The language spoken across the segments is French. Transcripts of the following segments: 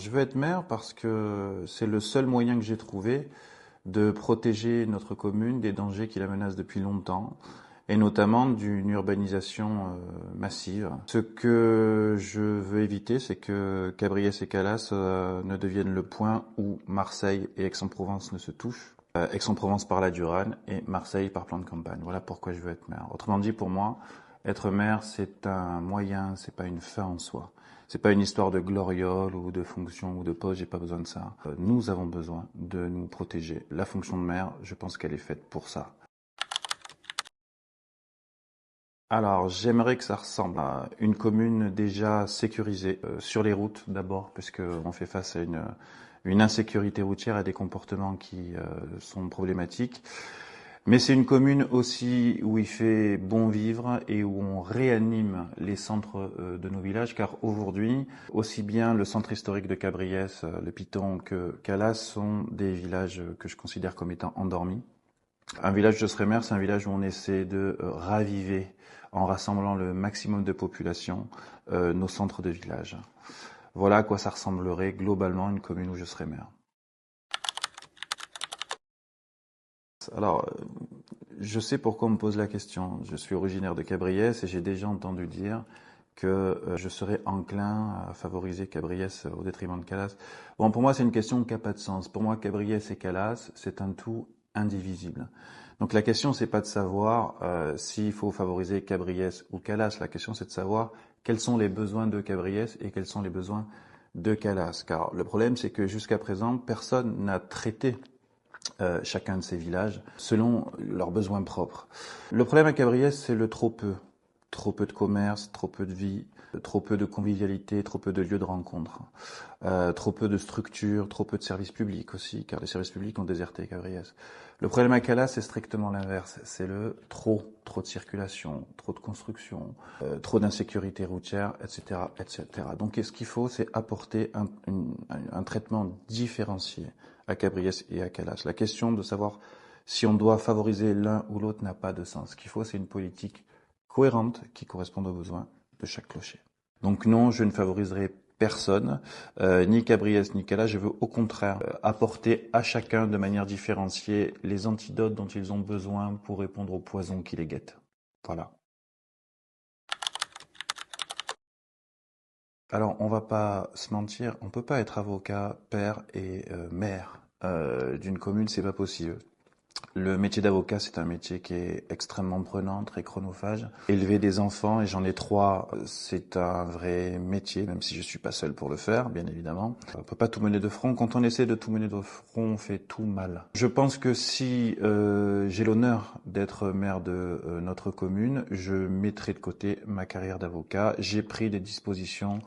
je veux être maire parce que c'est le seul moyen que j'ai trouvé de protéger notre commune des dangers qui la menacent depuis longtemps, et notamment d'une urbanisation massive. Ce que je veux éviter, c'est que Cabriès et Calas ne deviennent le point où Marseille et Aix-en-Provence ne se touchent. Aix-en-Provence par la Durane et Marseille par plan de campagne. Voilà pourquoi je veux être maire. Autrement dit, pour moi, être maire, c'est un moyen, c'est pas une fin en soi. C'est pas une histoire de gloriole ou de fonction ou de poste, j'ai pas besoin de ça. Nous avons besoin de nous protéger. La fonction de maire, je pense qu'elle est faite pour ça. Alors, j'aimerais que ça ressemble à une commune déjà sécurisée sur les routes d'abord, puisque on fait face à une insécurité routière et des comportements qui sont problématiques. Mais c'est une commune aussi où il fait bon vivre et où on réanime les centres de nos villages, car aujourd'hui, aussi bien le centre historique de Cabriès, le Piton que Calas sont des villages que je considère comme étant endormis. Un village de Sremer, c'est un village où on essaie de raviver, en rassemblant le maximum de population, nos centres de village. Voilà à quoi ça ressemblerait globalement une commune où je serais maire. Alors, je sais pourquoi on me pose la question. Je suis originaire de Cabriès et j'ai déjà entendu dire que je serais enclin à favoriser Cabriès au détriment de Calas. Bon, pour moi, c'est une question qui n'a pas de sens. Pour moi, Cabriès et Calas, c'est un tout indivisible. Donc la question, c'est pas de savoir s'il faut favoriser Cabriès ou Calas. La question, c'est de savoir quels sont les besoins de Cabriès et quels sont les besoins de Calas. Car le problème, c'est que jusqu'à présent, personne n'a traité chacun de ces villages selon leurs besoins propres. Le problème à Cabriès, c'est le trop peu. Trop peu de commerce, trop peu de vie, trop peu de convivialité, trop peu de lieux de rencontre, trop peu de structures, trop peu de services publics aussi, car les services publics ont déserté Cabriès. Le problème à Calas, c'est strictement l'inverse. C'est le trop de circulation, trop de construction, trop d'insécurité routière, etc., etc. Donc, ce qu'il faut, c'est apporter un traitement différencié à Cabriès et à Calas. La question de savoir si on doit favoriser l'un ou l'autre n'a pas de sens. Ce qu'il faut, c'est une politique cohérente qui corresponde aux besoins de chaque clocher. Donc non, je ne favoriserai personne, ni Cabriès ni Calas. Je veux au contraire apporter à chacun de manière différenciée les antidotes dont ils ont besoin pour répondre aux poisons qui les guettent. Voilà. Alors, on va pas se mentir, on peut pas être avocat, père et maire d'une commune, c'est pas possible. Le métier d'avocat, c'est un métier qui est extrêmement prenant, très chronophage. Élever des enfants, et j'en ai 3, c'est un vrai métier, même si je suis pas seul pour le faire, bien évidemment. On peut pas tout mener de front. Quand on essaie de tout mener de front, on fait tout mal. Je pense que si j'ai l'honneur d'être maire de notre commune, je mettrai de côté ma carrière d'avocat. J'ai pris des dispositions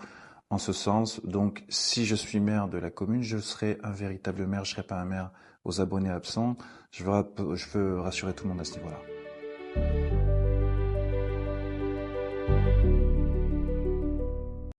en ce sens. Donc, si je suis maire de la commune, je serai un véritable maire. Je serai pas un maire aux abonnés absents. Je veux rassurer tout le monde à ce niveau-là.